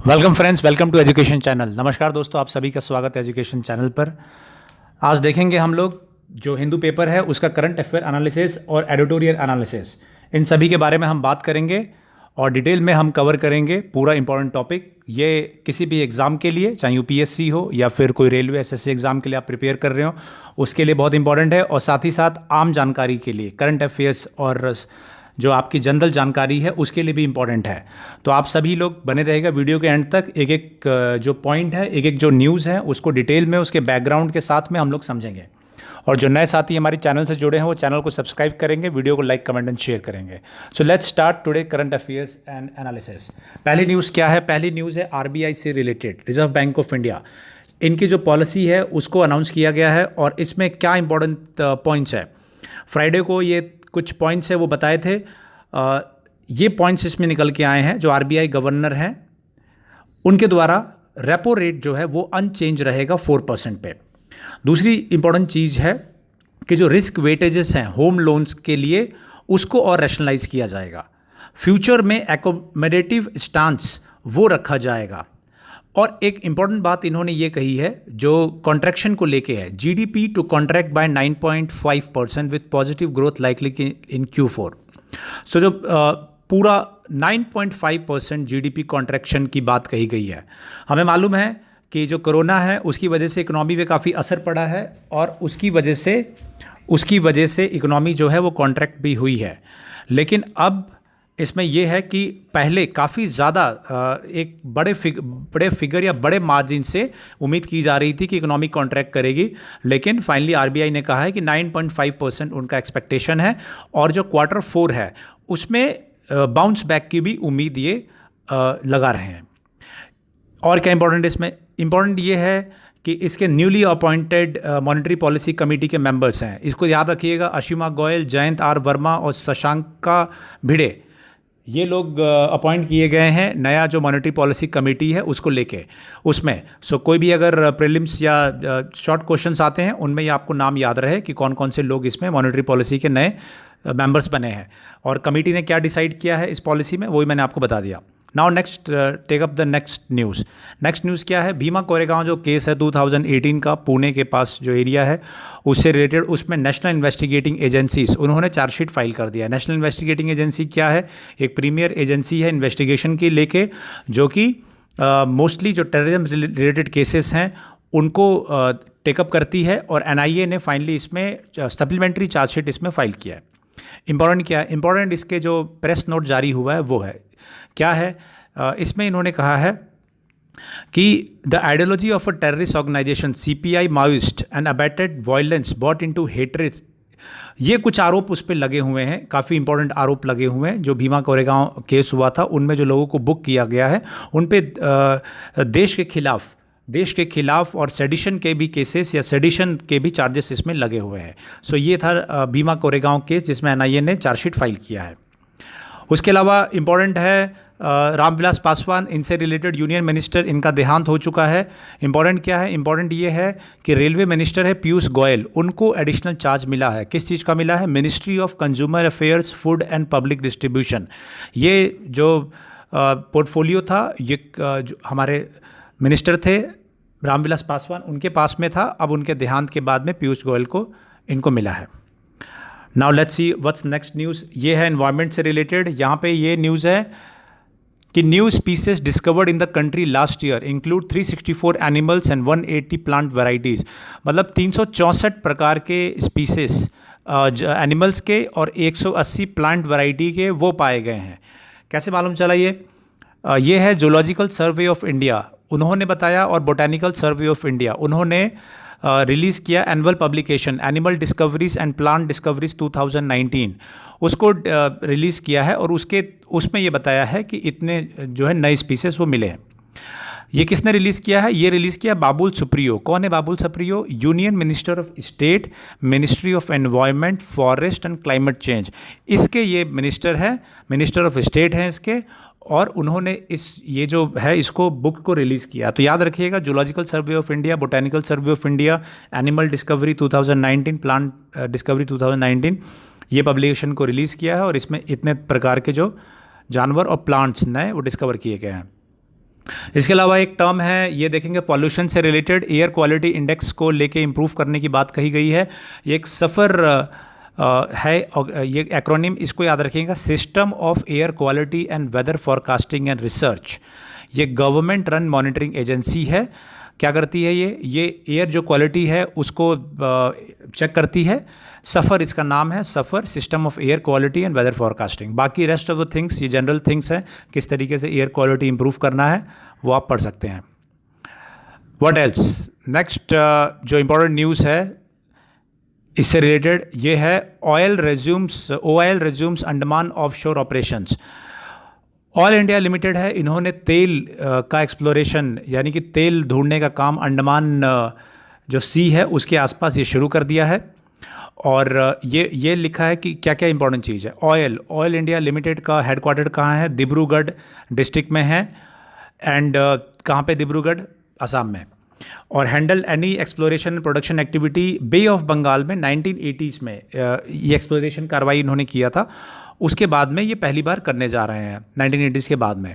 Welcome friends, welcome to education channel. नमस्कार दोस्तों, आप सभी का स्वागत है एजुकेशन चैनल पर। आज देखेंगे हम लोग जो हिंदू पेपर है उसका करंट अफेयर एनालिसिस और एडिटोरियल एनालिसिस, इन सभी के बारे में हम बात करेंगे और डिटेल में हम कवर करेंगे पूरा इंपॉर्टेंट टॉपिक। ये किसी भी एग्ज़ाम के लिए, चाहे यूपीएससी हो या फिर कोई रेलवे एसएससी एग्ज़ाम के लिए आप प्रिपेयर कर रहे हो, उसके लिए बहुत इंपॉर्टेंट है। और साथ ही साथ आम जानकारी के लिए, करंट अफेयर्स और जो आपकी जनरल जानकारी है उसके लिए भी इम्पॉर्टेंट है। तो आप सभी लोग बने रहेगा वीडियो के एंड तक। एक एक जो पॉइंट है, एक एक जो न्यूज़ है उसको डिटेल में, उसके बैकग्राउंड के साथ में हम लोग समझेंगे। और जो नए साथी हमारे चैनल से जुड़े हैं वो चैनल को सब्सक्राइब करेंगे, वीडियो को लाइक, कमेंट एंड शेयर करेंगे। So let's start today current affairs and analysis. पहली न्यूज़ क्या है? पहली न्यूज़ है आरबीआई से related, reserve bank of India. इनकी जो पॉलिसी है उसको अनाउंस किया गया है और इसमें क्या इंपॉर्टेंट पॉइंट्स है। फ्राइडे को ये कुछ पॉइंट्स है वो बताए थे। ये पॉइंट्स इसमें निकल के आए हैं। जो आरबीआई गवर्नर हैं उनके द्वारा रेपो रेट जो है वो अनचेंज रहेगा 4% पे। दूसरी इंपॉर्टेंट चीज़ है कि जो रिस्क वेटेजेस हैं होम लोन्स के लिए, उसको और रैशनलाइज किया जाएगा। फ्यूचर में एकोमोडेटिव स्टांस वो रखा जाएगा। और एक इंपॉर्टेंट बात इन्होंने ये कही है जो कॉन्ट्रैक्शन को लेके है, GDP to contract by 9.5% with positive growth likely in Q4। So जो पूरा 9.5% जीडीपी कॉन्ट्रैक्शन की बात कही गई है। हमें मालूम है कि जो कोरोना है उसकी वजह से इकोनॉमी पे काफ़ी असर पड़ा है और उसकी वजह से इकोनॉमी जो है वो कॉन्ट्रैक्ट भी हुई है। लेकिन अब इसमें यह है कि पहले काफ़ी ज़्यादा एक बड़े फिगर या बड़े मार्जिन से उम्मीद की जा रही थी कि इकोनॉमी कॉन्ट्रैक्ट करेगी, लेकिन फाइनली आरबीआई ने कहा है कि 9.5% उनका एक्सपेक्टेशन है और जो Q4 है उसमें बाउंस बैक की भी उम्मीद ये लगा रहे हैं। और क्या इंपॉर्टेंट इसमें? इंपॉर्टेंट ये है कि इसके newly appointed monetary policy committee के मेंबर्स हैं, इसको याद रखिएगा, असीमा गोयल, जयंत आर वर्मा और शशांका भिड़े। ये लोग अपॉइंट किए गए हैं नया जो मॉनेटरी पॉलिसी कमेटी है उसको लेके। उसमें कोई भी अगर प्रीलिम्स या शॉर्ट क्वेश्चंस आते हैं उनमें ये आपको नाम याद रहे कि कौन कौन से लोग इसमें मॉनेटरी पॉलिसी के नए मेंबर्स बने हैं और कमेटी ने क्या डिसाइड किया है इस पॉलिसी में, वही मैंने आपको बता दिया। Now next, take up the next news. Next news क्या है? भीमा कोरेगांव जो केस है 2018 का, पुणे के पास जो एरिया है उससे रिलेटेड, उसमें नेशनल इन्वेस्टिगेटिंग एजेंसीज उन्होंने चार्जशीट फाइल कर दिया है। नेशनल इन्वेस्टिगेटिंग एजेंसी क्या है? एक प्रीमियर एजेंसी है इन्वेस्टिगेशन की लेके, जो कि मोस्टली जो टेररिज्म रिलेटेड केसेस हैं उनको टेकअप करती है। और एनआईए ने फाइनली इसमें सप्लीमेंट्री चार्जशीट इसमें फाइल किया है। इंपॉर्टेंट क्या है? इंपॉर्टेंट इसके जो प्रेस नोट जारी हुआ है वो है, क्या है इसमें इन्होंने कहा है कि the ideology of a terrorist organisation CPI Maoist and abetted violence bought into hatred, ये कुछ आरोप उस पर लगे हुए हैं, काफ़ी इंपॉर्टेंट आरोप लगे हुए हैं। जो भीमा कोरेगांव केस हुआ था उनमें जो लोगों को बुक किया गया है उन पे देश के खिलाफ और सेडिशन के भी केसेस या सेडिशन के भी चार्जेस इसमें लगे हुए हैं। सो ये था भीमा कोरेगांव केस जिसमें एनआईए ने चार्जशीट फाइल किया है। उसके अलावा इम्पॉर्टेंट है रामविलास पासवान, इनसे रिलेटेड यूनियन मिनिस्टर, इनका देहांत हो चुका है। इंपॉर्टेंट क्या है? इंपॉर्टेंट ये है कि रेलवे मिनिस्टर है पीयूष गोयल, उनको एडिशनल चार्ज मिला है। किस चीज़ का मिला है? Ministry of consumer affairs, food and public distribution. ये जो पोर्टफोलियो था, ये जो हमारे मिनिस्टर थे रामविलास पासवान, उनके पास में था। अब उनके देहांत के बाद में पीयूष गोयल को इनको मिला है। Now let's see what's next news. ये है एनवायरनमेंट से रिलेटेड। यहाँ पे ये न्यूज़ है कि new species discovered in the country last year include 364 animals and 180 plant varieties. मतलब 364 प्रकार के स्पीसीज एनिमल्स के और 180 प्लांट वैरायटी के वो पाए गए हैं। कैसे मालूम चला ये है जूलॉजिकल सर्वे ऑफ इंडिया उन्होंने बताया, और बोटानिकल सर्वे ऑफ इंडिया उन्होंने रिलीज़ किया annual publication animal discoveries and plant discoveries 2019, उसको रिलीज़ किया है। और उसमें ये बताया है कि इतने जो है नए स्पीसीज वो मिले हैं। ये किसने रिलीज़ किया है? ये रिलीज़ किया बाबुल सुप्रियो। कौन है Babul Supriyo? Union minister of state, ministry of environment, forest and climate change, इसके ये मिनिस्टर है, मिनिस्टर ऑफ स्टेट हैं इसके। और उन्होंने ये जो है इसको बुक को रिलीज़ किया। तो याद रखिएगा, zoological survey of India, botanical survey of India, animal discovery 2019, plant discovery 2019, ये पब्लिकेशन को रिलीज़ किया है और इसमें इतने प्रकार के जो जानवर और प्लांट्स नए वो डिस्कवर किए गए हैं। इसके अलावा एक टर्म है, ये देखेंगे पॉल्यूशन से रिलेटेड एयर क्वालिटी इंडेक्स को लेके इम्प्रूव करने की बात कही गई है। ये एक सफ़र है, ये एक्रोनिम इसको याद रखिएगा, system of air quality and weather forecasting and research. ये गवर्नमेंट रन मॉनिटरिंग एजेंसी है। क्या करती है ये एयर जो क्वालिटी है उसको चेक करती है। सफ़र इसका नाम है, SAFAR system of air quality and weather forecasting. बाकी रेस्ट ऑफ द थिंग्स ये जनरल थिंग्स हैं, किस तरीके से एयर क्वालिटी इंप्रूव करना है वो आप पढ़ सकते हैं। व्हाट एल्स, नेक्स्ट जो इम्पोर्टेंट न्यूज़ है इससे रिलेटेड ये है, oil resumes Andaman offshore operations. Oil India limited है, इन्होंने तेल का एक्सप्लोरेशन यानी कि तेल ढूंढने का काम अंडमान जो सी है उसके आसपास ये शुरू कर दिया है। और ये लिखा है कि क्या क्या इंपॉर्टेंट चीज़ है। ऑयल इंडिया लिमिटेड का हेडक्वार्टर कहाँ है? डिब्रूगढ़ डिस्ट्रिक्ट में है। एंड कहाँ पे? डिब्रूगढ़, असम में। और handle any exploration production activity bay of Bengal में 1980s में ये एक्सप्लोरेशन कार्रवाई इन्होंने किया था। उसके बाद में ये पहली बार करने जा रहे हैं 1980s के बाद में।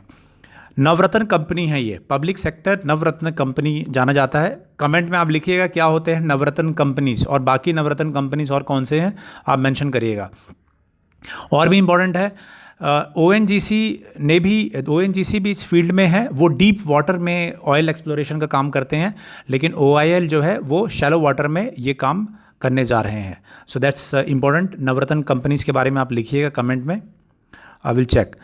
नवरत्न कंपनी है ये, पब्लिक सेक्टर नवरत्न कंपनी जाना जाता है। कमेंट में आप लिखिएगा क्या होते हैं नवरत्न कंपनीज, और बाकी नवरत्न कंपनीज और कौन से हैं आप मेंशन करिएगा। और भी इम्पोर्टेंट है, ONGC भी इस फील्ड में है। वो डीप वाटर में ऑयल एक्सप्लोरेशन का काम करते हैं, लेकिन OIL जो है वो शैलो वाटर में ये काम करने जा रहे हैं। So that's important. Navratna companies के बारे में आप लिखिएगा कमेंट में, I will check.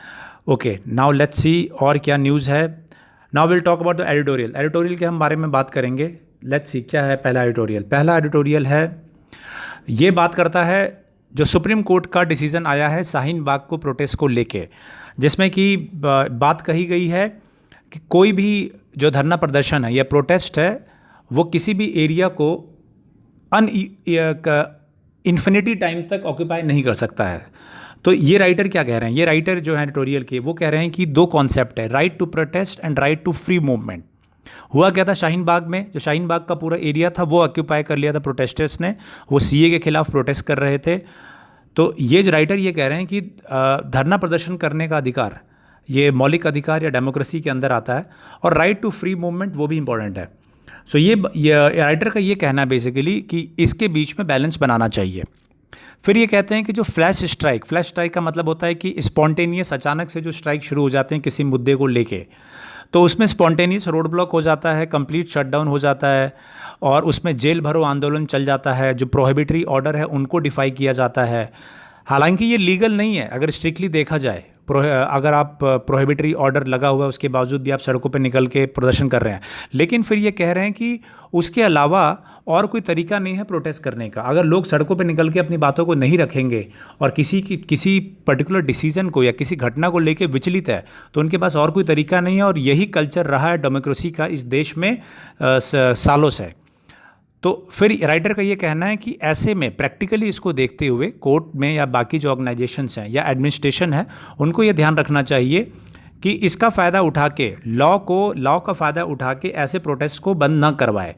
Okay, now let's see और क्या न्यूज़ है। Now will talk about the editorial के हम बारे में बात करेंगे। लेट्स सी क्या है पहला एडिटोरियल है, ये बात करता है जो सुप्रीम कोर्ट का डिसीज़न आया है शाहीन बाग को प्रोटेस्ट को लेके, जिसमें कि बात कही गई है कि कोई भी जो धरना प्रदर्शन है या प्रोटेस्ट है वो किसी भी एरिया को इन्फिनिटी टाइम तक ऑक्यूपाई नहीं कर सकता है। तो ये राइटर क्या कह रहे हैं, ये राइटर जो है एडिटोरियल के, वो कह रहे हैं कि दो कॉन्सेप्ट है, right to protest and right to free movement. हुआ क्या था शाहीन बाग में, जो शाहीन बाग का पूरा एरिया था वो ऑक्यूपाई कर लिया था प्रोटेस्टर्स ने, वो सीए के खिलाफ प्रोटेस्ट कर रहे थे। तो ये जो राइटर ये कह रहे हैं कि धरना प्रदर्शन करने का अधिकार ये मौलिक अधिकार या डेमोक्रेसी के अंदर आता है, और राइट टू फ्री मूवमेंट वो भी इंपॉर्टेंट है। सो ये राइटर का ये कहना है बेसिकली कि इसके बीच में बैलेंस बनाना चाहिए। फिर ये कहते हैं कि जो फ्लैश स्ट्राइक का मतलब होता है कि स्पॉन्टेनियस अचानक से जो स्ट्राइक शुरू हो जाते हैं किसी मुद्दे को लेके, तो उसमें स्पॉन्टेनियस रोड ब्लॉक हो जाता है, कंप्लीट शटडाउन हो जाता है, और उसमें जेल भरो आंदोलन चल जाता है। जो प्रोहिबिटरी ऑर्डर है उनको डिफाई किया जाता है। हालांकि ये लीगल नहीं है अगर स्ट्रिक्टली देखा जाए। अगर आप प्रोहिबिटरी ऑर्डर लगा हुआ है उसके बावजूद भी आप सड़कों पर निकल के प्रदर्शन कर रहे हैं, लेकिन फिर ये कह रहे हैं कि उसके अलावा और कोई तरीका नहीं है प्रोटेस्ट करने का। अगर लोग सड़कों पर निकल के अपनी बातों को नहीं रखेंगे और किसी पर्टिकुलर डिसीजन को या किसी घटना को लेके विचलित है, तो उनके पास और कोई तरीका नहीं है। और यही कल्चर रहा है डेमोक्रेसी का इस देश में सालों से। तो फिर राइटर का ये कहना है कि ऐसे में प्रैक्टिकली इसको देखते हुए कोर्ट में या बाकी जो ऑर्गेनाइजेशंस हैं या एडमिनिस्ट्रेशन है उनको ये ध्यान रखना चाहिए कि इसका फ़ायदा उठा के लॉ का फ़ायदा उठा के ऐसे प्रोटेस्ट को बंद ना करवाए।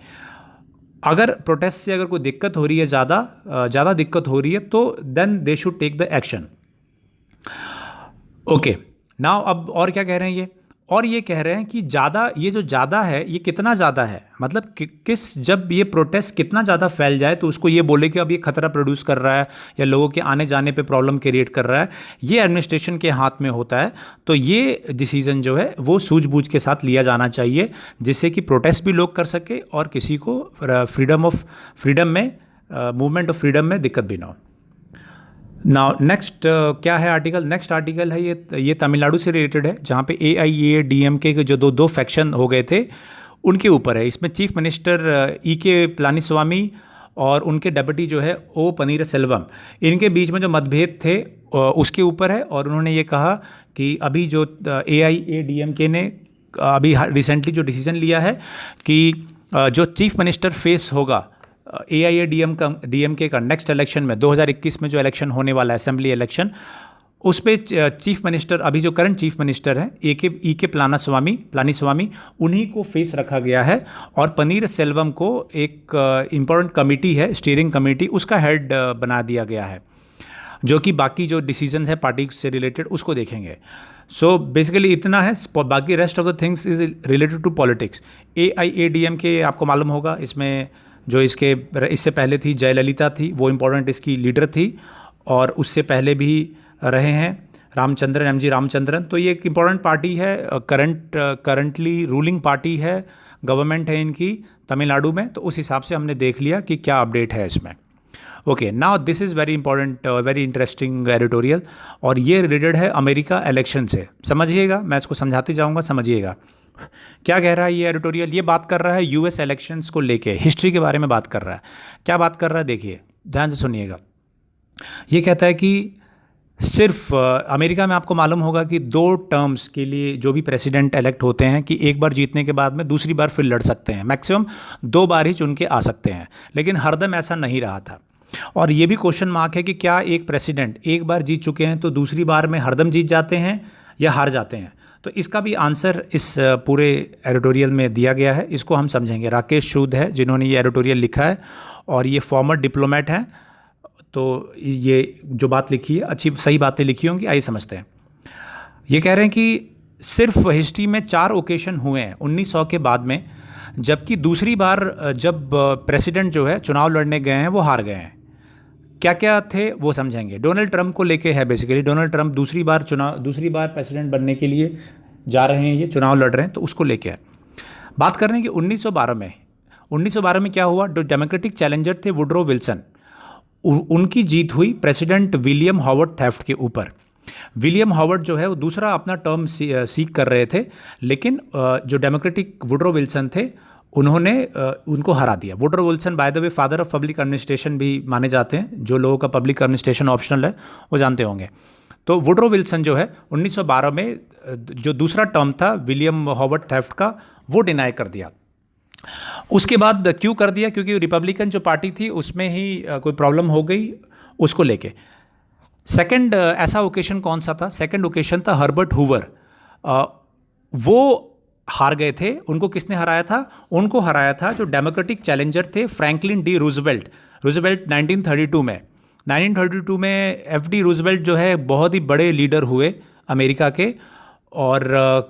अगर प्रोटेस्ट से अगर कोई दिक्कत हो रही है, ज़्यादा दिक्कत हो रही है, तो then they should take the action. Okay, now अब और क्या कह रहे हैं ये, और ये कह रहे हैं कि ये जो ज़्यादा है ये कितना ज़्यादा है, मतलब जब ये प्रोटेस्ट कितना ज़्यादा फैल जाए तो उसको ये बोले कि अब ये खतरा प्रोड्यूस कर रहा है या लोगों के आने जाने पे प्रॉब्लम क्रिएट कर रहा है, ये एडमिनिस्ट्रेशन के हाथ में होता है। तो ये डिसीज़न जो है वो सूझबूझ के साथ लिया जाना चाहिए, जिससे कि प्रोटेस्ट भी लोग कर सके और किसी को मूवमेंट ऑफ फ्रीडम में दिक्कत भी ना हो। नाउ नेक्स्ट क्या है आर्टिकल, नेक्स्ट आर्टिकल है ये तमिलनाडु से रिलेटेड है, जहाँ पे AIADMK के जो दो फैक्शन हो गए थे उनके ऊपर है। इसमें चीफ मिनिस्टर EK पलानीस्वामी और उनके डेप्यूटी जो है O पनीरसेल्वम, इनके बीच में जो मतभेद थे उसके ऊपर है। और उन्होंने ये कहा कि अभी जो AIADMK ने अभी रिसेंटली जो डिसीज़न लिया है कि जो चीफ मिनिस्टर फेस होगा AIADMK का नेक्स्ट इलेक्शन में 2021 में जो इलेक्शन होने वाला है असेंबली इलेक्शन, उस पे चीफ मिनिस्टर अभी जो करंट चीफ मिनिस्टर हैं EK पलानीस्वामी उन्हीं को फेस रखा गया है। और पनीरसेल्वम को एक इम्पोर्टेंट कमेटी है, स्टीयरिंग कमेटी, उसका हेड बना दिया गया है। जो कि बाकी जो डिसीजंस है पार्टी से रिलेटेड उसको देखेंगे। सो बेसिकली इतना है, बाकी rest of the things is related to politics. AIADMK आपको मालूम होगा, इसमें जो इससे पहले थी जयललिता थी, वो इम्पोर्टेंट इसकी लीडर थी, और उससे पहले भी रहे हैं रामचंद्रन, MG रामचंद्रन। तो ये एक इम्पॉर्टेंट पार्टी है, करंटली रूलिंग पार्टी है, गवर्नमेंट है इनकी तमिलनाडु में। तो उस हिसाब से हमने देख लिया कि क्या अपडेट है इसमें। Okay, now this is very important, very interesting editorial, और ये रिलेटेड है अमेरिका इलेक्शन से। समझिएगा, मैं इसको समझाते जाऊँगा, समझिएगा क्या कह रहा है ये एडिटोरियल। ये बात कर रहा है US इलेक्शंस को लेके, हिस्ट्री के बारे में बात कर रहा है। क्या बात कर रहा है देखिए, ध्यान से सुनिएगा। ये कहता है कि सिर्फ अमेरिका में आपको मालूम होगा कि 2 टर्म्स के लिए जो भी प्रेसिडेंट इलेक्ट होते हैं कि एक बार जीतने के बाद में दूसरी बार फिर लड़ सकते हैं, मैक्सिमम 2 बार ही चुन के आ सकते हैं। लेकिन हरदम ऐसा नहीं रहा था, और ये भी क्वेश्चन मार्क है कि क्या एक प्रेसिडेंट एक बार जीत चुके हैं तो दूसरी बार में हरदम जीत जाते हैं या हार जाते हैं। तो इसका भी आंसर इस पूरे एडिटोरियल में दिया गया है, इसको हम समझेंगे। राकेश सूद है जिन्होंने ये एडिटोरियल लिखा है, और ये फॉर्मर डिप्लोमेट हैं। तो ये जो बात लिखी है अच्छी सही बातें लिखी होंगी, आइए समझते हैं। ये कह रहे हैं कि सिर्फ हिस्ट्री में 4 ओकेशन हुए हैं 1900 के बाद में, जबकि दूसरी बार जब प्रेसिडेंट जो है चुनाव लड़ने गए हैं वो हार गए हैं। क्या क्या थे वो समझेंगे। डोनाल्ड ट्रंप को लेके है बेसिकली। डोनाल्ड ट्रंप दूसरी बार प्रेसिडेंट बनने के लिए जा रहे हैं, ये चुनाव लड़ रहे हैं, तो उसको लेके है। बात कर रहे हैं कि 1912 में क्या हुआ। जो डेमोक्रेटिक चैलेंजर थे वुड्रो विल्सन, उनकी जीत हुई प्रेसिडेंट विलियम हॉवर्ड थेफ्ट के ऊपर। विलियम हॉवर्ड जो है वो दूसरा अपना टर्म सीक कर रहे थे, लेकिन जो डेमोक्रेटिक वुड्रो विल्सन थे उन्होंने उनको हरा दिया। Woodrow Wilson by the way father of public administration भी माने जाते हैं। जो लोगों का पब्लिक एडमिनिस्ट्रेशन ऑप्शनल है वो जानते होंगे। तो वुड्रो विल्सन जो है 1912 में जो दूसरा टर्म था विलियम हॉवर्ड थेफ्ट का, वो डिनाई कर दिया। उसके बाद क्यों कर दिया? क्योंकि रिपब्लिकन जो पार्टी थी उसमें ही कोई प्रॉब्लम हो गई उसको लेके। सेकंड ऐसा ओकेशन कौन सा था? सेकंड ओकेशन था हर्बर्ट हूवर। वो हार गए थे। उनको किसने हराया था? उनको हराया था जो डेमोक्रेटिक चैलेंजर थे फ्रैंकलिन डी रूजवेल्ट। 1932 में FD रूजवेल्ट जो है बहुत ही बड़े लीडर हुए अमेरिका के। और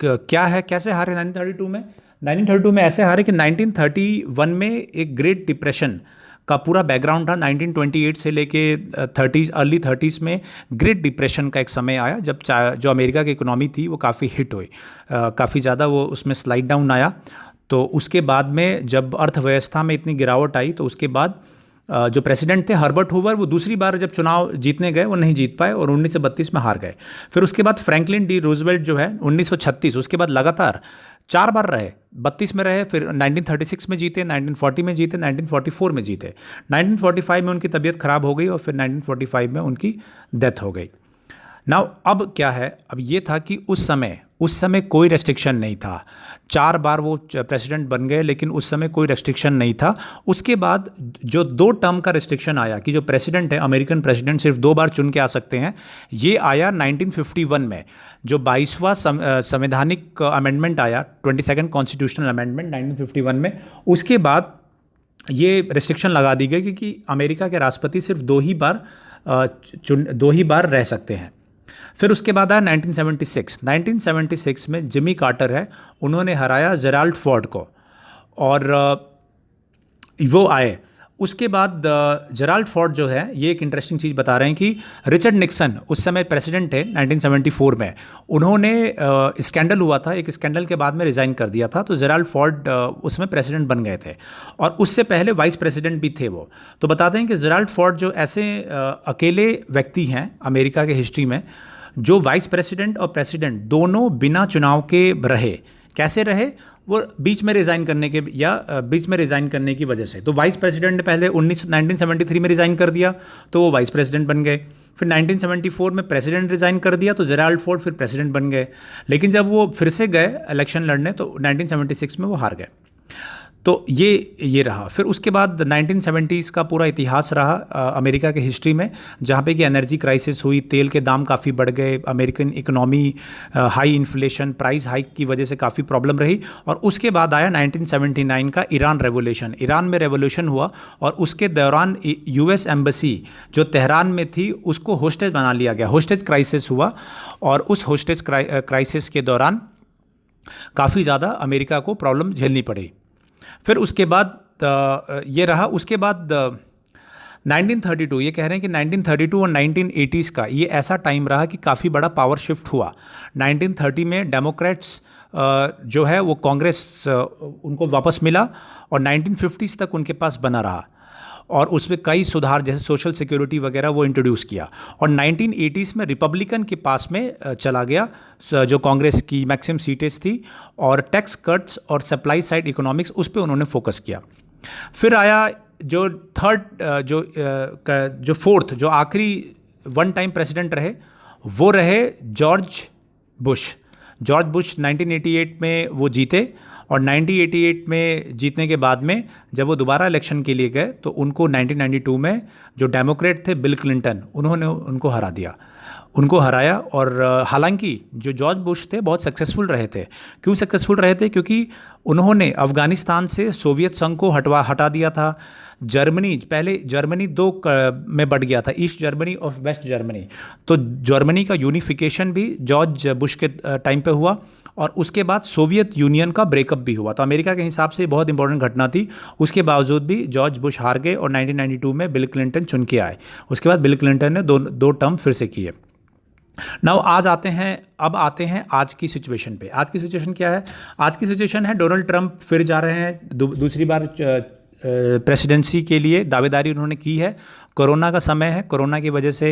क्या है, कैसे हारे 1932 में? 1932 में ऐसे हारे कि 1931 में एक ग्रेट डिप्रेशन का पूरा बैकग्राउंड था। 1928 से लेके 30 अर्ली 30s में ग्रेट डिप्रेशन का एक समय आया जब जो अमेरिका की इकोनॉमी थी वो काफ़ी हिट हुई, काफ़ी ज़्यादा वो उसमें स्लाइड डाउन आया। तो उसके बाद में जब अर्थव्यवस्था में इतनी गिरावट आई तो उसके बाद जो प्रेसिडेंट थे हर्बर्ट हूवर, वो दूसरी बार जब चुनाव जीतने गए वो नहीं जीत पाए और 1932 में हार गए। फिर उसके बाद फ्रैंकलिन डी रूजवेल्ट जो है 1936, उसके बाद लगातार 4 बार रहे। 32 में रहे, फिर 1936 में जीते, 1940 में जीते, 1944 में जीते। 1945 में उनकी तबीयत खराब हो गई और फिर 1945 में उनकी डेथ हो गई। नाउ अब क्या है, अब ये था कि उस समय कोई रेस्ट्रिक्शन नहीं था। 4 बार वो प्रेसिडेंट बन गए लेकिन उस समय कोई रेस्ट्रिक्शन नहीं था। उसके बाद जो 2 टर्म का रेस्ट्रिक्शन आया कि जो प्रेसिडेंट है, अमेरिकन प्रेसिडेंट सिर्फ 2 बार चुन के आ सकते हैं, ये आया 1951 में। जो 22वां संवैधानिक अमेंडमेंट आया, 22nd कॉन्स्टिट्यूशनल अमेंडमेंट 1951 में, उसके बाद ये रेस्ट्रिक्शन लगा दी गई कि अमेरिका के राष्ट्रपति सिर्फ 2 ही बार रह सकते हैं। फिर उसके बाद आया 1976 में जिमी कार्टर है, उन्होंने हराया जेराल्ड फोर्ड को और वो आए। उसके बाद जेराल्ड फोर्ड जो है, ये एक इंटरेस्टिंग चीज़ बता रहे हैं कि रिचर्ड निक्सन उस समय प्रेसिडेंट थे 1974 में, उन्होंने स्कैंडल हुआ था, एक स्कैंडल के बाद में रिज़ाइन कर दिया था। तो जेराल्ड फोर्ड उसमें प्रेसिडेंट बन गए थे और उससे पहले वाइस प्रेसिडेंट भी थे वो। तो बताते हैं कि जेराल्ड फोर्ड जो ऐसे अकेले व्यक्ति हैं अमेरिका के हिस्ट्री में जो वाइस प्रेसिडेंट और प्रेसिडेंट दोनों बिना चुनाव के रहे। कैसे रहे? वो बीच में रिज़ाइन करने की वजह से। तो वाइस प्रेसिडेंट ने पहले 1973 में रिज़ाइन कर दिया तो वो वाइस प्रेसिडेंट बन गए। फिर 1974 में प्रेसिडेंट रिज़ाइन कर दिया तो जेराल्ड फोर्ड फिर प्रेसिडेंट बन गए। लेकिन जब वो फिर से गए इलेक्शन लड़ने तो 1976 में वो हार गए। तो ये रहा। फिर उसके बाद 1970s का पूरा इतिहास रहा अमेरिका के हिस्ट्री में, जहाँ पे कि एनर्जी क्राइसिस हुई, तेल के दाम काफ़ी बढ़ गए, American economy high inflation, price hike की वजह से काफ़ी प्रॉब्लम रही। और उसके बाद आया 1979 का ईरान रेवोल्यूशन। ईरान में रेवोल्यूशन हुआ और उसके दौरान यूएस एम्बेसी जो तेहरान में थी उसको होस्टेज बना लिया गया, होस्टेज क्राइसिस हुआ। और उस होस्टेज क्राइसिस के दौरान काफ़ी ज़्यादा अमेरिका को प्रॉब्लम झेलनी पड़ी। फिर उसके बाद ये रहा। उसके बाद 1932, ये कह रहे हैं कि 1932 और 1980s का ये ऐसा टाइम रहा कि काफ़ी बड़ा पावर शिफ्ट हुआ। 1930 में डेमोक्रेट्स जो है वो कांग्रेस उनको वापस मिला और 1950s तक उनके पास बना रहा और उसमें कई सुधार जैसे सोशल सिक्योरिटी वगैरह वो इंट्रोड्यूस किया। और 1980s में रिपब्लिकन के पास में चला गया जो कांग्रेस की मैक्सिमम सीटें थी, और टैक्स कट्स और सप्लाई साइड इकोनॉमिक्स उस पर उन्होंने फोकस किया। फिर आया जो थर्ड जो फोर्थ जो आखिरी वन टाइम प्रेसिडेंट रहे वो रहे जॉर्ज बुश। जॉर्ज बुश 1988 में वो जीते और 1988 में जीतने के बाद में जब वो दोबारा इलेक्शन के लिए गए तो उनको 1992 में जो डेमोक्रेट थे बिल क्लिंटन, उन्होंने उनको हरा दिया, उनको हराया। और हालांकि जो जॉर्ज बुश थे बहुत सक्सेसफुल रहे थे। क्यों सक्सेसफुल रहे थे? क्योंकि उन्होंने अफ़गानिस्तान से सोवियत संघ को हटा दिया था। जर्मनी, पहले जर्मनी दो में बढ़ गया था, ईस्ट जर्मनी और वेस्ट जर्मनी। तो जर्मनी का यूनिफिकेशन भी जॉर्ज बुश के टाइम पे हुआ और उसके बाद सोवियत यूनियन का ब्रेकअप भी हुआ। तो अमेरिका के हिसाब से बहुत इंपॉर्टेंट घटना थी। उसके बावजूद भी जॉर्ज बुश हार गए और 1992 में बिल क्लिंटन चुन के आए। उसके बाद बिल क्लिंटन ने दो टर्म फिर से किए। नाउ अब आते हैं आज की सिचुएशन पे। आज की सिचुएशन क्या है? आज की सिचुएशन है डोनाल्ड ट्रंप फिर जा रहे हैं दूसरी बार प्रेसिडेंसी के लिए। दावेदारी उन्होंने की है। कोरोना का समय है, कोरोना की वजह से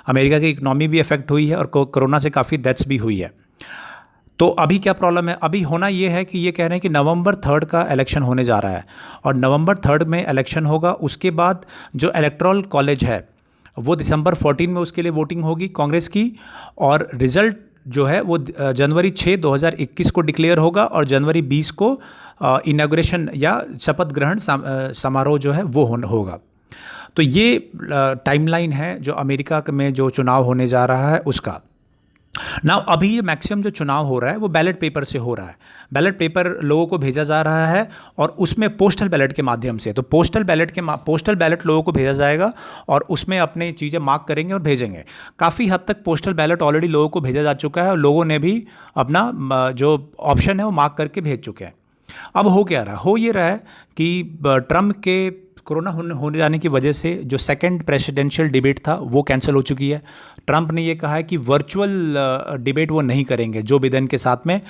अमेरिका की इकोनॉमी भी अफेक्ट हुई है और कोरोना से काफ़ी डेथ्स भी हुई है। तो अभी क्या प्रॉब्लम है? अभी होना ये है कि ये कह रहे हैं कि नवंबर 3 का इलेक्शन होने जा रहा है और नवंबर 3 में इलेक्शन होगा। उसके बाद जो इलेक्टोरल कॉलेज है वो दिसंबर 14 में उसके लिए वोटिंग होगी कांग्रेस की, और रिजल्ट जो है वो जनवरी 6, 2021 को डिक्लेयर होगा और जनवरी 20 को इनॉग्रेशन या शपथ ग्रहण समारोह जो है वो होगा। तो ये टाइमलाइन है जो अमेरिका में जो चुनाव होने जा रहा है उसका। नाउ अभी ये मैक्सिमम जो चुनाव हो रहा है वो बैलेट पेपर से हो रहा है। बैलेट पेपर लोगों को भेजा जा रहा है और उसमें पोस्टल बैलेट के माध्यम से। तो पोस्टल बैलेट लोगों को भेजा जाएगा और उसमें अपनी चीज़ें मार्क करेंगे और भेजेंगे। काफ़ी हद तक पोस्टल बैलेट ऑलरेडी लोगों को भेजा जा चुका है और लोगों ने भी अपना जो ऑप्शन है वो मार्क करके भेज चुके हैं। अब हो क्या रहा? हो ये रहा है कि ट्रम्प के कोरोना होने जाने की वजह से जो सेकंड प्रेसिडेंशियल डिबेट था वो कैंसिल हो चुकी है। ट्रंप ने ये कहा है कि वर्चुअल डिबेट वो नहीं करेंगे जो बिडेन के साथ में।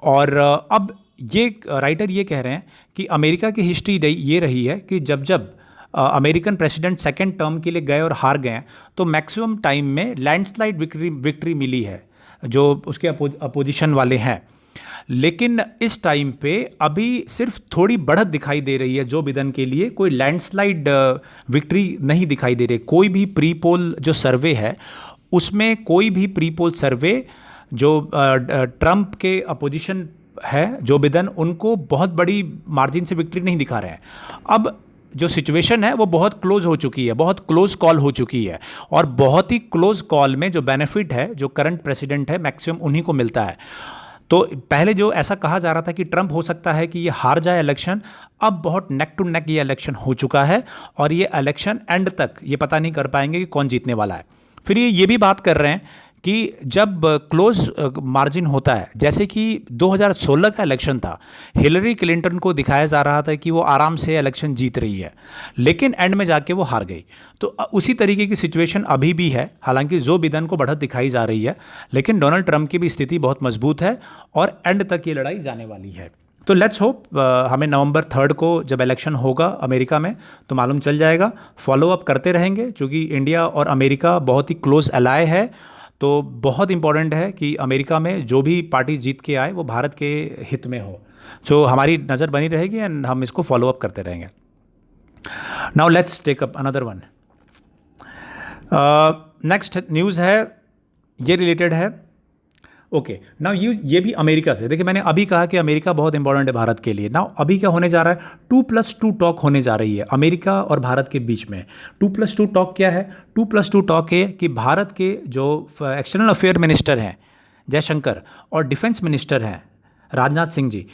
और अब ये राइटर ये कह रहे हैं कि अमेरिका की हिस्ट्री ये रही है कि जब अमेरिकन प्रेसिडेंट सेकंड टर्म के लिए गए और हार गए तो मैक्सिमम टाइम में लैंडस्लाइड विक्ट्री मिली है जो उसके अपोजिशन वाले हैं। लेकिन इस टाइम पे अभी सिर्फ थोड़ी बढ़त दिखाई दे रही है जो बिडेन के लिए, कोई लैंडस्लाइड विक्ट्री नहीं दिखाई दे रही। कोई भी प्री पोल जो सर्वे है उसमें कोई भी प्री पोल सर्वे जो ट्रंप के अपोजिशन है जो बिडेन, उनको बहुत बड़ी मार्जिन से विक्ट्री नहीं दिखा रहे हैं। अब जो सिचुएशन है वो बहुत क्लोज हो चुकी है, बहुत क्लोज कॉल हो चुकी है और बहुत ही क्लोज कॉल में जो बेनिफिट है जो करंट प्रेसिडेंट है मैक्सिमम उन्हीं को मिलता है। तो पहले जो ऐसा कहा जा रहा था कि ट्रंप हो सकता है कि ये हार जाए इलेक्शन, अब बहुत नेक टू नेक ये इलेक्शन हो चुका है और ये इलेक्शन एंड तक ये पता नहीं कर पाएंगे कि कौन जीतने वाला है। फिर ये भी बात कर रहे हैं कि जब क्लोज मार्जिन होता है, जैसे कि 2016 का इलेक्शन था, हिलरी क्लिंटन को दिखाया जा रहा था कि वो आराम से इलेक्शन जीत रही है, लेकिन एंड में जाके वो हार गई। तो उसी तरीके की सिचुएशन अभी भी है। हालांकि जो बिडेन को बढ़त दिखाई जा रही है, लेकिन डोनाल्ड ट्रंप की भी स्थिति बहुत मजबूत है और एंड तक ये लड़ाई जाने वाली है। तो लेट्स होप हमें नवंबर 3 को जब इलेक्शन होगा अमेरिका में तो मालूम चल जाएगा। फॉलो अप करते रहेंगे क्योंकि इंडिया और अमेरिका बहुत ही क्लोज एलाय है। तो बहुत इंपॉर्टेंट है कि अमेरिका में जो भी पार्टी जीत के आए वो भारत के हित में हो। सो हमारी नज़र बनी रहेगी एंड हम इसको फॉलो अप करते रहेंगे। Now let's take up another one. Next news है, ये रिलेटेड है ओके नाउ ये भी अमेरिका से। देखिए मैंने अभी कहा कि अमेरिका बहुत इंपॉर्टेंट है भारत के लिए। नाउ अभी क्या होने जा रहा है, 2+2 टॉक होने जा रही है अमेरिका और भारत के बीच में। 2+2 टॉक क्या है? 2+2 टॉक है कि भारत के जो एक्सटर्नल अफेयर मिनिस्टर हैं जयशंकर और डिफेंस मिनिस्टर हैं राजनाथ सिंह जी,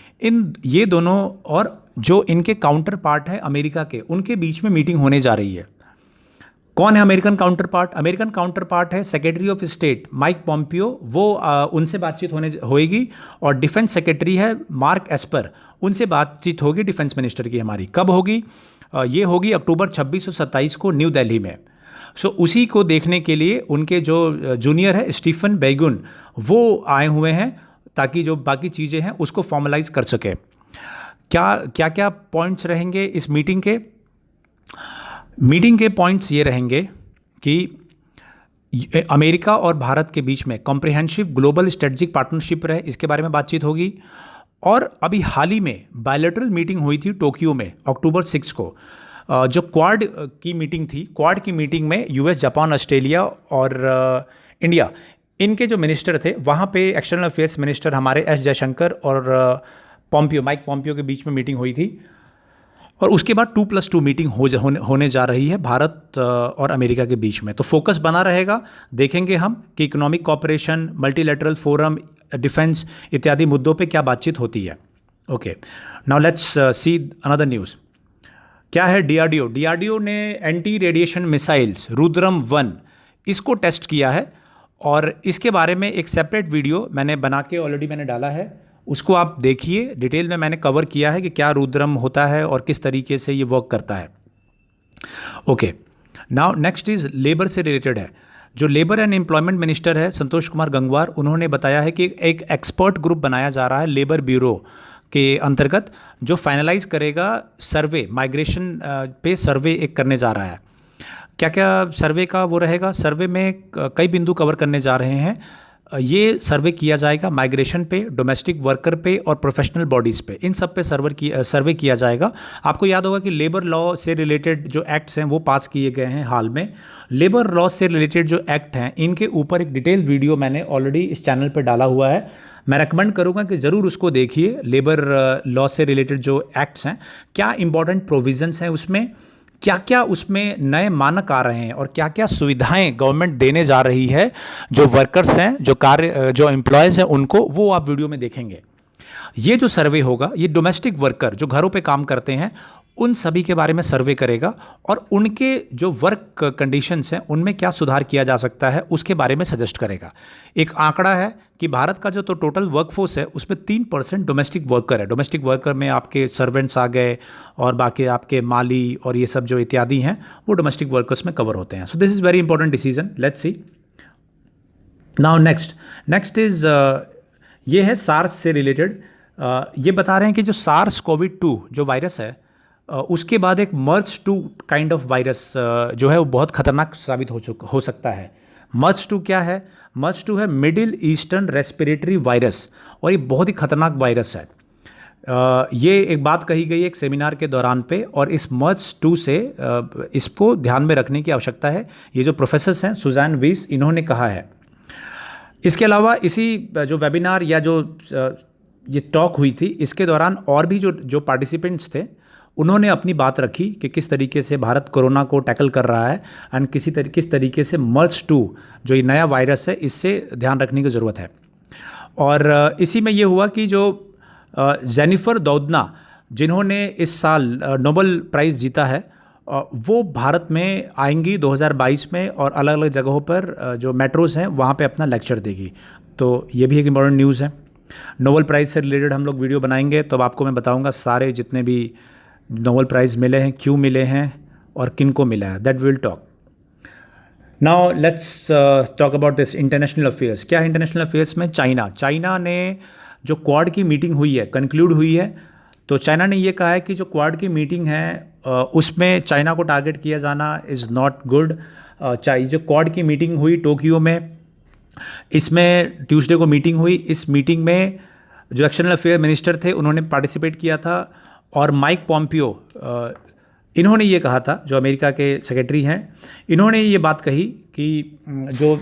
ये दोनों और जो इनके काउंटर पार्ट है अमेरिका के, उनके बीच में मीटिंग होने जा रही है। कौन है American counterpart? American counterpart है secretary of state Mike Pompeo, वो उनसे बातचीत होएगी। और डिफेंस सेक्रेटरी है मार्क एस्पर, उनसे बातचीत होगी डिफेंस मिनिस्टर की हमारी। कब होगी? ये होगी अक्टूबर 26 और 27 को न्यू दिल्ली में। सो उसी को देखने के लिए उनके जो जूनियर है स्टीफन बैगुन, वो आए हुए हैं ताकि जो बाकी चीज़ें हैं उसको फॉर्मलाइज कर सके। क्या क्या पॉइंट्स रहेंगे इस मीटिंग के? मीटिंग के पॉइंट्स ये रहेंगे कि अमेरिका और भारत के बीच में कॉम्प्रिहेंसिव ग्लोबल स्ट्रेटजिक पार्टनरशिप रहे, इसके बारे में बातचीत होगी। और अभी हाल ही में बायलैटरल मीटिंग हुई थी टोक्यो में अक्टूबर 6 को, जो क्वाड की मीटिंग थी। क्वाड की मीटिंग में यूएस, जापान, ऑस्ट्रेलिया और इंडिया, इनके जो मिनिस्टर थे वहाँ पे एक्सटर्नल अफेयर्स मिनिस्टर हमारे एस जयशंकर और पॉम्पियो, माइक पॉम्पियो के बीच में मीटिंग हुई थी। और उसके बाद 2+2 मीटिंग होने जा रही है भारत और अमेरिका के बीच में। तो फोकस बना रहेगा, देखेंगे हम कि economic cooperation, multilateral forum, defence इत्यादि मुद्दों पे क्या बातचीत होती है। Okay now let's see another news. क्या है? डीआरडीओ। डीआरडीओ ने एंटी रेडिएशन मिसाइल्स रुद्रम 1 इसको टेस्ट किया है, और इसके बारे में एक सेपरेट वीडियो मैंने बना के ऑलरेडी मैंने डाला है, उसको आप देखिए। डिटेल में मैंने कवर किया है कि क्या रुद्रम होता है और किस तरीके से ये वर्क करता है। Okay now next is labour से रिलेटेड है। जो लेबर एंड एम्प्लॉयमेंट मिनिस्टर है संतोष कुमार गंगवार, उन्होंने बताया है कि एक एक्सपर्ट ग्रुप बनाया जा रहा है लेबर ब्यूरो के अंतर्गत, जो फाइनलाइज करेगा सर्वे, माइग्रेशन पे सर्वे एक करने जा रहा है। क्या क्या सर्वे का वो रहेगा? सर्वे में कई बिंदु कवर करने जा रहे हैं। ये सर्वे किया जाएगा माइग्रेशन पे, डोमेस्टिक वर्कर पे और प्रोफेशनल बॉडीज़ पे, इन सब पे सर्वे किया जाएगा। आपको याद होगा कि लेबर लॉ से रिलेटेड जो एक्ट्स हैं वो पास किए गए हैं हाल में। लेबर लॉ से रिलेटेड जो एक्ट हैं इनके ऊपर एक डिटेल वीडियो मैंने ऑलरेडी इस चैनल पे डाला हुआ है। मैं रेकमेंड करूंगा कि ज़रूर उसको देखिए। लेबर लॉ से रिलेटेड जो एक्ट्स हैं, क्या इंपॉर्टेंट प्रोविजंस हैं उसमें, क्या क्या उसमें नए मानक आ रहे हैं और क्या क्या सुविधाएं गवर्नमेंट देने जा रही है जो वर्कर्स हैं, जो एम्प्लॉयज़ हैं उनको, वो आप वीडियो में देखेंगे। ये जो सर्वे होगा, ये डोमेस्टिक वर्कर जो घरों पे काम करते हैं उन सभी के बारे में सर्वे करेगा, और उनके जो वर्क कंडीशंस हैं उनमें क्या सुधार किया जा सकता है उसके बारे में सजेस्ट करेगा। एक आंकड़ा है कि भारत का जो तो टोटल वर्कफोर्स है उसमें 3% डोमेस्टिक वर्कर है। डोमेस्टिक वर्कर में आपके सर्वेंट्स आ गए और बाकी आपके माली और ये सब जो इत्यादि हैं वो डोमेस्टिक वर्कर्स में कवर होते हैं। So this is very important decision. Let's see now next is ये है सार्स से रिलेटेड। ये बता रहे हैं कि जो सार्स कोविड-2 जो वायरस है, उसके बाद एक मर्ज-2 काइंड ऑफ वायरस जो है वो बहुत खतरनाक साबित हो सकता है। मर्ज-2 क्या है? मर्ज-2 है मिडिल ईस्टर्न रेस्पिरेटरी वायरस, और ये बहुत ही खतरनाक वायरस है। ये एक बात कही गई एक सेमिनार के दौरान पे, और इस मर्ज-2 से इसको ध्यान में रखने की आवश्यकता है। ये जो प्रोफेसर्स हैं सुजान वीस, इन्होंने कहा है। इसके अलावा इसी जो वेबिनार या जो ये टॉक हुई थी, इसके दौरान और भी जो पार्टिसिपेंट्स थे उन्होंने अपनी बात रखी कि किस तरीके से भारत कोरोना को टैकल कर रहा है, एंड किस तरीके से मर्ज-2 जो ये नया वायरस है इससे ध्यान रखने की ज़रूरत है। और इसी में ये हुआ कि जो जेनिफर दोudना, जिन्होंने इस साल नोबेल प्राइज़ जीता है, वो भारत में आएंगी 2022 में, और अलग अलग जगहों पर जो मेट्रोज़ हैं वहाँ पे अपना लेक्चर देगी। तो ये भी एक इम्पॉर्टेंट न्यूज़ है। नोबेल प्राइज़ से रिलेटेड हम लोग वीडियो बनाएंगे, तो अब आपको मैं बताऊंगा सारे जितने भी नोबेल प्राइज़ मिले हैं, क्यों मिले हैं और किन को मिला है, that will talk. Now let's talk about this international affairs. क्या है इंटरनेशनल अफेयर्स में? चाइना ने जो क्वाड की मीटिंग हुई है, कंक्लूड हुई है, तो चाइना ने ये कहा है कि जो क्वाड की मीटिंग है उसमें चाइना को टारगेट किया जाना इज़ नॉट गुड। जो क्वाड की मीटिंग हुई टोक्यो में, इसमें ट्यूसडे को मीटिंग हुई। इस मीटिंग में जो एक्सटर्नल अफेयर मिनिस्टर थे उन्होंने पार्टिसिपेट किया था, और माइक पॉम्पियो इन्होंने ये कहा था, जो अमेरिका के सेक्रेटरी हैं, इन्होंने ये बात कही कि जो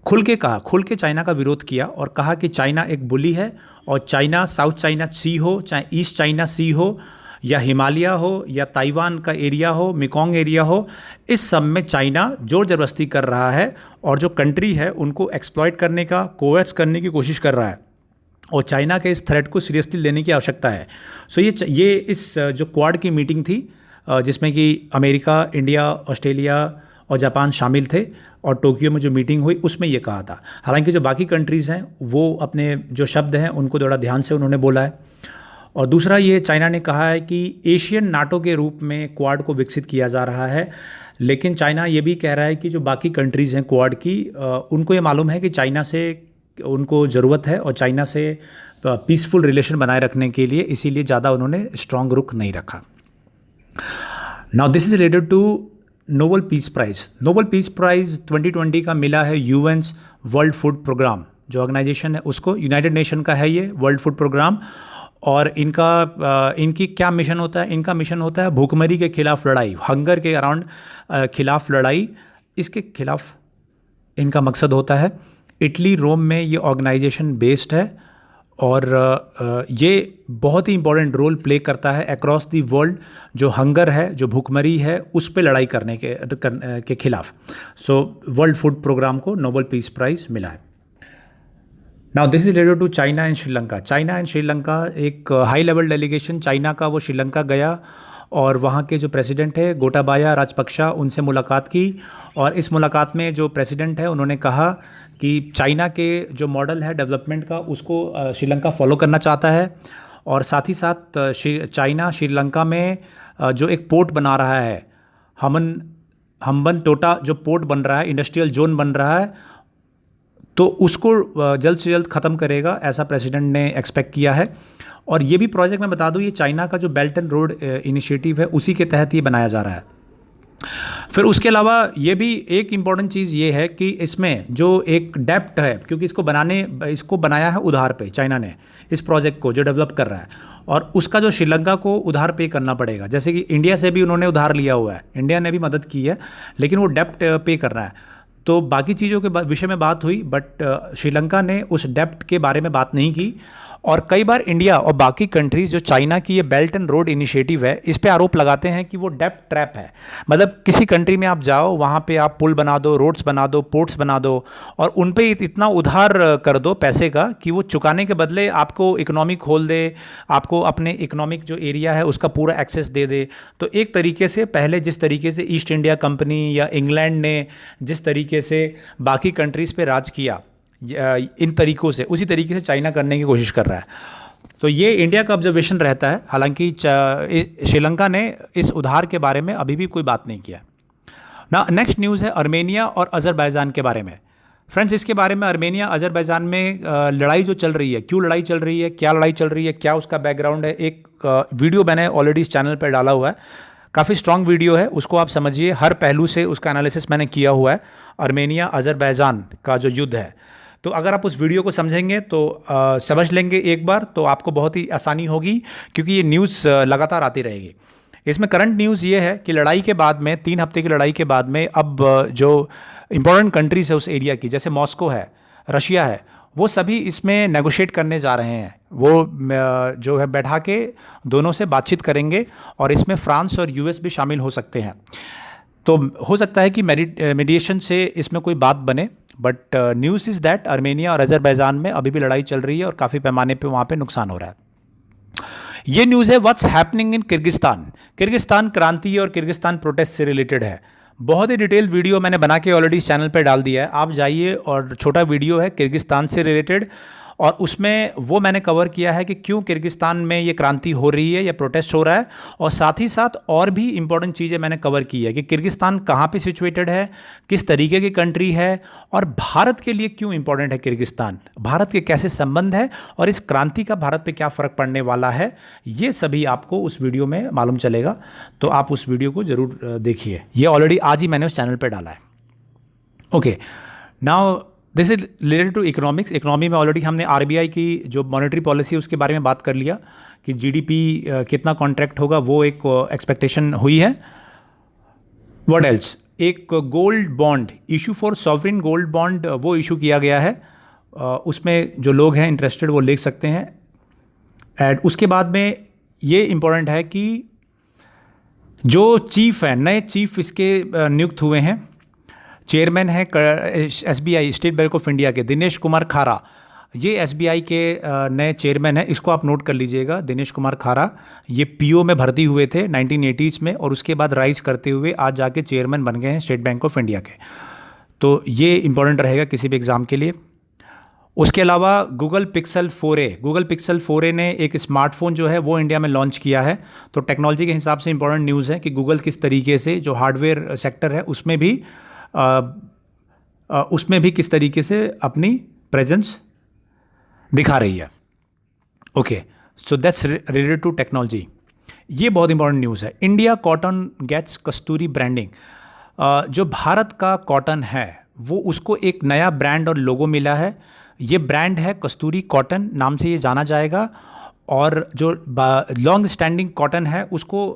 खुल के चाइना का विरोध किया और कहा कि चाइना एक बुली है और चाइना, साउथ चाइना सी हो, चाहे ईस्ट चाइना सी हो या हिमालय हो या ताइवान का एरिया हो, मेकोंग एरिया हो, इस सब में चाइना जोर जबरदस्ती कर रहा है और जो कंट्री है उनको एक्सप्लॉइट करने का, कोएक्स करने की कोशिश कर रहा है और चाइना के इस थ्रेट को सीरियसली लेने की आवश्यकता है। सो ये इस जो क्वाड की मीटिंग थी जिसमें कि अमेरिका, इंडिया, ऑस्ट्रेलिया और जापान शामिल थे और टोक्यो में जो मीटिंग हुई उसमें ये कहा था। हालांकि जो बाकी कंट्रीज़ हैं वो अपने जो शब्द हैं उनको थोड़ा ध्यान से उन्होंने बोला है। और दूसरा ये चाइना ने कहा है कि एशियन नाटो के रूप में क्वाड को विकसित किया जा रहा है, लेकिन चाइना ये भी कह रहा है कि जो बाकी कंट्रीज़ हैं क्वाड की, उनको ये मालूम है कि चाइना से उनको ज़रूरत है और चाइना से पीसफुल रिलेशन बनाए रखने के लिए इसीलिए ज़्यादा उन्होंने स्ट्रॉन्ग रुख नहीं रखा। Now this is related to Nobel peace prize. Nobel peace prize 2020 का मिला है यूएन्स वर्ल्ड फूड प्रोग्राम, जो ऑर्गेनाइजेशन है उसको, यूनाइटेड नेशन का है ये वर्ल्ड फूड प्रोग्राम। और इनकी क्या मिशन होता है? इनका मिशन होता है भूखमरी के खिलाफ लड़ाई, हंगर के अराउंड खिलाफ लड़ाई, इसके खिलाफ इनका मकसद होता है। इटली, रोम में ये ऑर्गेनाइजेशन बेस्ड है और ये बहुत ही इंपॉर्टेंट रोल प्ले करता है अक्रॉस दी वर्ल्ड, जो हंगर है, जो भूखमरी है, उस पे लड़ाई करने के खिलाफ। सो वर्ल्ड फूड प्रोग्राम को नोबेल पीस प्राइज़ मिला है। Now this is related to China and Sri Lanka. China and Sri Lanka, एक हाई लेवल डेलीगेशन चाइना का वो श्रीलंका गया और वहाँ के जो प्रेसिडेंट है गोटाबाया राजपक्षा, उनसे मुलाकात की और इस मुलाकात में जो प्रेसिडेंट है उन्होंने कहा कि चाइना के जो मॉडल है डेवलपमेंट का उसको श्रीलंका फॉलो करना चाहता है और साथ ही साथ चाइना श्रीलंका में जो एक पोर्ट बना रहा है, हम्बन टोटा जो पोर्ट बन रहा है, इंडस्ट्रियल जोन बन रहा है, तो उसको जल्द से जल्द ख़त्म करेगा, ऐसा प्रेसिडेंट ने एक्सपेक्ट किया है। और ये भी प्रोजेक्ट मैं बता दूँ, ये चाइना का जो बेल्ट एंड रोड इनिशिएटिव है उसी के तहत ये बनाया जा रहा है। फिर उसके अलावा ये भी एक इम्पॉर्टेंट चीज़ ये है कि इसमें जो एक डेप्ट है, क्योंकि इसको बनाया है उधार पे चाइना ने, इस प्रोजेक्ट को जो डेवलप कर रहा है, और उसका जो श्रीलंका को उधार पे करना पड़ेगा। जैसे कि इंडिया से भी उन्होंने उधार लिया हुआ है, इंडिया ने भी मदद की है, लेकिन वो डेप्ट पे कर रहा है। तो बाकी चीज़ों के विषय में बात हुई, बट श्रीलंका ने उस डेप्ट के बारे में बात नहीं की। और कई बार इंडिया और बाकी कंट्रीज़ जो चाइना की ये बेल्ट एंड रोड इनिशिएटिव है, इस पे आरोप लगाते हैं कि वो डेप्ट ट्रैप है। मतलब किसी कंट्री में आप जाओ, वहाँ पे आप पुल बना दो, रोड्स बना दो, पोर्ट्स बना दो और उन पे इतना उधार कर दो पैसे का कि वो चुकाने के बदले आपको इकोनॉमी खोल दे, आपको अपने इकोनॉमिक जो एरिया है उसका पूरा एक्सेस दे दे। तो एक तरीके से पहले जिस तरीके से ईस्ट इंडिया कंपनी या इंग्लैंड ने जिस तरीके से बाकी कंट्रीज़ पे राज किया इन तरीक़ों से, उसी तरीके से चाइना करने की कोशिश कर रहा है। तो ये इंडिया का ऑब्जर्वेशन रहता है। हालांकि श्रीलंका ने इस उधार के बारे में अभी भी कोई बात नहीं किया। ना नेक्स्ट न्यूज़ है अर्मेनिया और अज़रबैजान के बारे में। फ्रेंड्स, इसके बारे में अर्मेनिया अज़रबैजान में लड़ाई जो चल रही है, क्यों लड़ाई चल रही है, क्या लड़ाई चल रही है, क्या उसका बैकग्राउंड है, एक वीडियो मैंने ऑलरेडी इस चैनल पर डाला हुआ है। काफ़ी स्ट्रॉन्ग वीडियो है, उसको आप समझिए, हर पहलू से उसका एनालिसिस मैंने किया हुआ है। अर्मेनिया अज़रबैजान का जो युद्ध है, तो अगर आप उस वीडियो को समझेंगे तो समझ लेंगे एक बार, तो आपको बहुत ही आसानी होगी, क्योंकि ये न्यूज़ लगातार आती रहेगी। इसमें करंट न्यूज़ ये है कि लड़ाई के बाद में, 3 हफ्ते की लड़ाई के बाद में, अब जो इम्पोर्टेंट कंट्रीज़ है उस एरिया की, जैसे मॉस्को है, रशिया है, वो सभी इसमें नेगोशिएट करने जा रहे हैं। वो जो है बैठा के दोनों से बातचीत करेंगे और इसमें फ्रांस और यूएस भी शामिल हो सकते हैं। तो हो सकता है कि मीडिएशन से इसमें कोई बात बने, but news is that Armenia और अज़रबैजान में अभी भी लड़ाई चल रही है और काफ़ी पैमाने पे वहाँ पे नुकसान हो रहा है। ये न्यूज़ है what's happening in Kyrgyzstan. Kyrgyzstan क्रांति और किर्गिस्तान प्रोटेस्ट से रिलेटेड है। बहुत ही डिटेल वीडियो मैंने बना के ऑलरेडी इस चैनल पे डाल दिया है, आप जाइए, और छोटा वीडियो है किर्गिस्तान से रिलेटेड, और उसमें वो मैंने कवर किया है कि क्यों किर्गिस्तान में ये क्रांति हो रही है या प्रोटेस्ट हो रहा है, और साथ ही साथ और भी इम्पोर्टेंट चीज़ें मैंने कवर की है कि किर्गिस्तान कहाँ पे सिचुएटेड है, किस तरीके की कंट्री है, और भारत के लिए क्यों इम्पोर्टेंट है किर्गिस्तान, भारत के कैसे संबंध है, और इस क्रांति का भारत पे क्या फ़र्क पड़ने वाला है, ये सभी आपको उस वीडियो में मालूम चलेगा। तो आप उस वीडियो को ज़रूर देखिए, ये ऑलरेडी आज ही मैंने उस चैनल पर डाला है। Okay, now this is related to economics. Economy में ऑलरेडी हमने आरबीआई की जो मॉनेटरी पॉलिसी उसके बारे में बात कर लिया कि जीडीपी कितना कॉन्ट्रैक्ट होगा, वो एक एक्सपेक्टेशन हुई है। व्हाट एल्स, एक gold bond issue for sovereign gold bond वो इशू किया गया है। उसमें जो लोग हैं इंटरेस्टेड वो लिख सकते हैं। एंड उसके बाद में ये इम्पोर्टेंट है कि जो चीफ है, नए चीफ इसके नियुक्त हुए हैं। चेयरमैन है SBI state bank of India के दिनेश कुमार खारा। ये SBI के नए चेयरमैन हैं, इसको आप नोट कर लीजिएगा। दिनेश कुमार खारा ये PO में भर्ती हुए थे 1980s में और उसके बाद राइज करते हुए आज जाके चेयरमैन बन गए हैं स्टेट बैंक ऑफ इंडिया के। तो ये इंपॉर्टेंट रहेगा किसी भी एग्ज़ाम के लिए। उसके अलावा गूगल पिक्सल 4a ने एक स्मार्टफोन जो है वो इंडिया में लॉन्च किया है। तो टेक्नोलॉजी के हिसाब से इंपॉर्टेंट न्यूज़ है कि गूगल किस तरीके से जो हार्डवेयर सेक्टर है उसमें भी किस तरीके से अपनी प्रेजेंस दिखा रही है। Okay, so that's related to technology. ये बहुत इंपॉर्टेंट न्यूज़ है। India cotton gets Kasturi branding. जो भारत का कॉटन है वो उसको एक नया ब्रांड और लोगो मिला है। ये ब्रांड है कस्तूरी कॉटन, नाम से ये जाना जाएगा। और जो लॉन्ग स्टैंडिंग कॉटन है उसको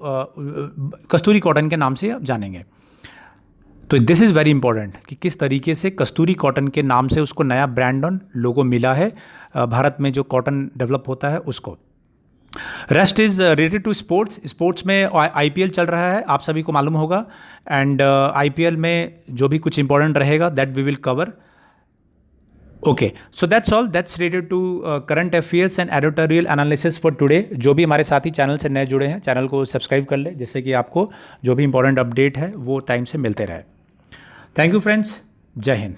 कस्तूरी कॉटन के नाम से जानेंगे। तो दिस इज़ वेरी इंपॉर्टेंट कि किस तरीके से कस्तूरी कॉटन के नाम से उसको नया ब्रांड और लोगो मिला है भारत में जो कॉटन डेवलप होता है उसको। Rest is related to sports में IPL चल रहा है, आप सभी को मालूम होगा। एंड IPL में जो भी कुछ इंपॉर्टेंट रहेगा that we will cover. Okay, so that's all, that's related to current affairs and editorial analysis for today. जो भी हमारे साथी चैनल से नए जुड़े हैं चैनल को सब्सक्राइब कर ले, जिससे कि आपको जो भी इंपॉर्टेंट अपडेट है वो टाइम से मिलते रहे। थैंक यू फ्रेंड्स, जय हिंद।